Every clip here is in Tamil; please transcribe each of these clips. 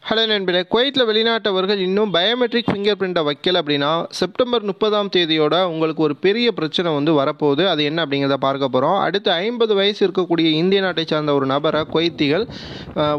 ஹலோ நண்பர்களே, குவைத்தில் வெளிநாட்டவர்கள் இன்னும் பயோமெட்ரிக் ஃபிங்கர் பிரிண்ட்டை வைக்கல அப்படின்னா செப்டம்பர் 30ஆம் தேதியோட உங்களுக்கு ஒரு பெரிய பிரச்சனை வரப்போகுது. அது என்ன அப்படிங்கிறத பார்க்க போகிறோம். அடுத்து 50 வயசு இருக்கக்கூடிய இந்திய நாட்டை சார்ந்த ஒரு நபரை குவைத்திகள்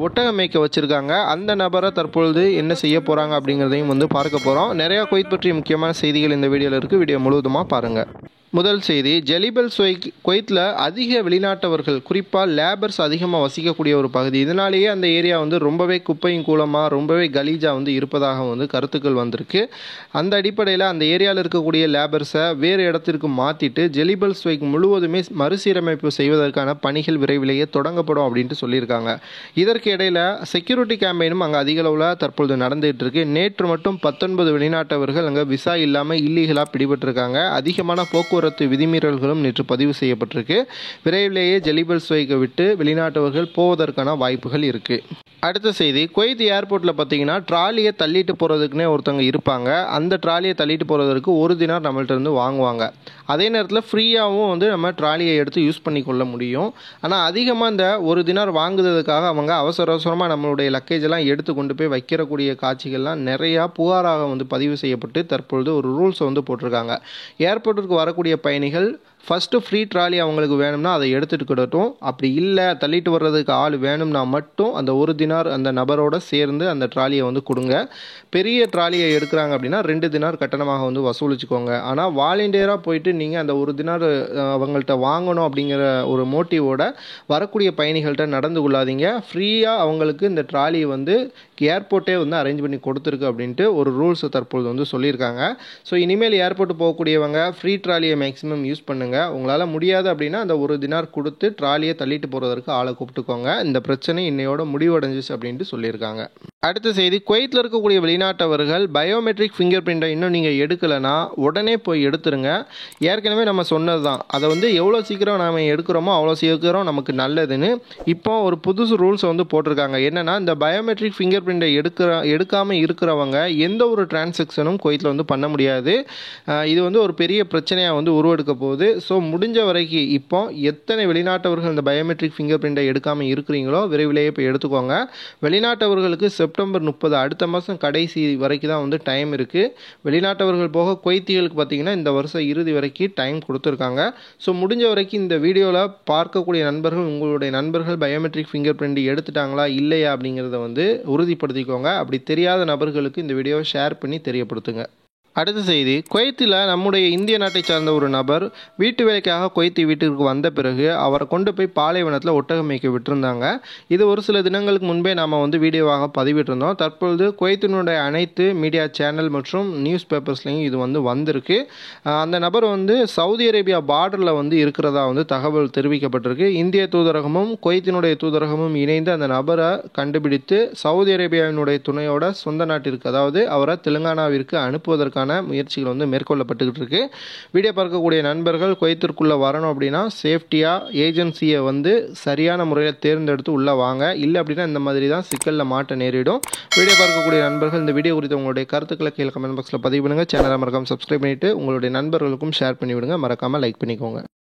ஒட்டகம் மேய்க்க வச்சுருக்காங்க. அந்த நபரை தற்பொழுது என்ன செய்ய போகிறாங்க அப்படிங்கிறதையும் பார்க்க போகிறோம். நிறையா குவைத் பற்றிய முக்கியமான செய்திகள் இந்த வீடியோவில் இருக்குது. வீடியோ முழுவதுமாக பாருங்கள். முதல் செய்தி, ஜெலிபல் ஸ்வைக் குவைத்தில் அதிக வெளிநாட்டவர்கள், குறிப்பாக லேபர்ஸ் அதிகமாக வசிக்கக்கூடிய ஒரு பகுதி. இதனாலேயே அந்த ஏரியா ரொம்பவே குப்பையும் கூலமாக, ரொம்பவே கலீஜாக இருப்பதாக கருத்துக்கள் வந்திருக்கு. அந்த அடிப்படையில் அந்த ஏரியாவில் இருக்கக்கூடிய லேபர்ஸை வேறு இடத்திற்கு மாற்றிட்டு ஜெலிபல் ஸ்வைக் முழுவதுமே மறுசீரமைப்பு செய்வதற்கான பணிகள் விரைவிலேயே தொடங்கப்படும் அப்படின்ட்டு சொல்லியிருக்காங்க. இதற்கு இடையில் செக்யூரிட்டி கேம்பெயினும் அங்கே அதிக அளவில் தற்பொழுது நடந்துகிட்டு இருக்கு. நேற்று மட்டும் 19 வெளிநாட்டவர்கள் அங்கே விசா இல்லாமல் இல்லீகலாக பிடிபட்டிருக்காங்க. அதிகமான போக்குவரத்து விதிமீறல்களும் நேற்று பதிவு செய்யப்பட்டிருக்கு. விரைவிலேயே ஜெலிபல் ஸ்வைக்கை விட்டு வெளிநாட்டவர்கள் போவதற்கான வாய்ப்புகள் இருக்கு. அடுத்த செய்தி, குவைத் ஏர்போர்ட்டில் பார்த்தீங்கன்னா ட்ராலியை தள்ளிட்டு போகிறதுக்குனே ஒருத்தவங்க இருப்பாங்க. அந்த ட்ராலியை தள்ளிட்டு போகிறதுக்கு ஒரு தினார் நம்மள்ட்ட இருந்து வாங்குவாங்க. அதே நேரத்தில் ஃப்ரீயாகவும் நம்ம ட்ராலியை எடுத்து யூஸ் பண்ணிக்கொள்ள முடியும். ஆனால் அதிகமாக இந்த ஒரு தினார் வாங்குறதுக்காக அவங்க அவசரமாக நம்மளுடைய லக்கேஜ் எல்லாம் எடுத்து கொண்டு போய் வைக்கிறக்கூடிய காட்சிகள்லாம் நிறையா புகாராக பதிவு செய்யப்பட்டு தற்பொழுது ஒரு ரூல்ஸை போட்டிருக்காங்க. ஏர்போர்ட்டுக்கு வரக்கூடிய பயணிகள் ஃபஸ்ட்டு ஃப்ரீ ட்ராலி அவங்களுக்கு வேணும்னா அதை எடுத்துகிட்டு கிடட்டும். அப்படி இல்லை, தள்ளிட்டு வர்றதுக்கு ஆள் வேணும்னா மட்டும் அந்த ஒரு தினார் அந்த நபரோட சேர்ந்து அந்த ட்ராலியை கொடுங்க. பெரிய ட்ராலியை எடுக்கிறாங்க அப்படின்னா 2 தினார் கட்டணமாக வசூலிச்சுக்கோங்க. ஆனால் வாலண்டியராக போயிட்டு நீங்கள் அந்த ஒரு தினார் அவங்கள்ட்ட வாங்கணும் அப்படிங்கிற ஒரு மோட்டிவோட வரக்கூடிய பயணிகள்கிட்ட நடந்து கொள்ளாதீங்க. ஃப்ரீயாக அவங்களுக்கு இந்த ட்ராலியை ஏர்போர்ட்டே அரேஞ்ச் பண்ணி கொடுத்துருக்கு அப்படின்ட்டு ஒரு ரூல்ஸ் தற்பொழுது சொல்லியிருக்காங்க. ஸோ இனிமேல் ஏர்போர்ட் போகக்கூடியவங்க ஃப்ரீ ட்ராலியை மேக்ஸிமம் யூஸ் பண்ணுங்கள். உங்களால் முடியாது அப்படின்னா அந்த ஒரு தினார் கொடுத்து ட்ராலியை தள்ளிட்டு போகிறதற்கு ஆளை கூப்பிட்டுக்கோங்க. இந்த பிரச்சனை இன்னையோட முடிவடைஞ்சிச்சு அப்படின்ட்டு சொல்லியிருக்காங்க. அடுத்த செய்தி, குவைத்தில் இருக்கக்கூடிய வெளிநாட்டவர்கள் பயோமெட்ரிக் ஃபிங்கர் பிரிண்ட்டை இன்னும் நீங்கள் எடுக்கலைன்னா உடனே போய் எடுத்துருங்க. ஏற்கனவே நம்ம சொன்னது தான், அதை எவ்வளோ சீக்கிரம் நாம் எடுக்கிறோமோ அவ்வளோ சீக்கிரம் நமக்கு நல்லதுன்னு இப்போ ஒரு புதுசு ரூல்ஸை போட்டிருக்காங்க. என்னென்னா, இந்த பயோமெட்ரிக் ஃபிங்கர் பிரிண்ட்டை எடுக்காமல் இருக்கிறவங்க எந்த ஒரு டிரான்சாக்ஷனும் குவைத்தில் பண்ண முடியாது. இது ஒரு பெரிய பிரச்சனையாக உருவெடுக்க போகுது. ஸோ முடிஞ்ச வரைக்கும் இப்போ எத்தனை வெளிநாட்டவர்கள் இந்த பயோமெட்ரிக் ஃபிங்கர் பிரிண்ட்டை எடுக்காமல் இருக்கிறீங்களோ விரைவிலேயே போய் எடுத்துக்கோங்க. வெளிநாட்டவர்களுக்கு செப்டம்பர் 30 அடுத்த மாதம் கடைசி வரைக்கும் தான் டைம் இருக்குது. வெளிநாட்டவர்கள் போக குவைத்திகளுக்கு பார்த்தீங்கன்னா இந்த வருஷம் இறுதி வரைக்கும் டைம் கொடுத்துருக்காங்க. ஸோ முடிஞ்ச வரைக்கும் இந்த வீடியோவில் பார்க்கக்கூடிய நண்பர்கள், உங்களுடைய நண்பர்கள் பயோமெட்ரிக் ஃபிங்கர் பிரிண்ட் எடுத்துட்டாங்களா இல்லையா அப்படிங்கிறத உறுதிப்படுத்திக்கோங்க. அப்படி தெரியாத நபர்களுக்கு இந்த வீடியோவை ஷேர் பண்ணி தெரியப்படுத்துங்க. அடுத்த செய்தி, குவைத்தில் நம்முடைய இந்திய நாட்டை சார்ந்த ஒரு நபர் வீட்டு வேலைக்காக குவைத்தி வீட்டிற்கு வந்த பிறகு அவரை கொண்டு போய் பாலைவனத்தில் ஒட்டகம் மேய்க்க விட்டுருந்தாங்க. இது ஒரு சில தினங்களுக்கு முன்பே நாம் வீடியோவாக பதிவிட்டிருந்தோம். தற்பொழுது குவைத்தினுடைய அனைத்து மீடியா சேனல் மற்றும் நியூஸ் பேப்பர்ஸ்லையும் இது வந்திருக்கு. அந்த நபர் சவுதி அரேபியா பார்டரில் இருக்கிறதா தகவல் தெரிவிக்கப்பட்டிருக்கு. இந்திய தூதரகமும் குவைத்தினுடைய தூதரகமும் இணைந்து அந்த நபரை கண்டுபிடித்து சவுதி அரேபியாவினுடைய துணையோட சொந்த நாட்டிற்கு, அதாவது அவரை தெலுங்கானாவிற்கு அனுப்புவதற்கான முயற்சிகள் மேற்கொள்ளப்பட்டுக்கிட்டு இருக்கு. வீடியோ பார்க்கக்கூடிய நண்பர்கள் குவைத்திற்குள்ளே வரணும் அப்படின்னா சேஃப்டியாக ஏஜென்சியை சரியான முறையில் தேர்ந்தெடுத்து உள்ளே வாங்க. இல்லை அப்படின்னா இந்த மாதிரி தான் சிக்கலில் மாட்ட நேரிடும். வீடியோ பார்க்கக்கூடிய நண்பர்கள் இந்த வீடியோ குறித்து உங்களுடைய கருத்துக்களை கீழே கமெண்ட் பாக்ஸில் பதிவு பண்ணுங்கள். சேனலை மறக்காமல் சப்ஸ்கிரைப் பண்ணிவிட்டு உங்களுடைய நண்பர்களுக்கும் ஷேர் பண்ணிவிடுங்க. மறக்காமல் லைக் பண்ணிக்கோங்க.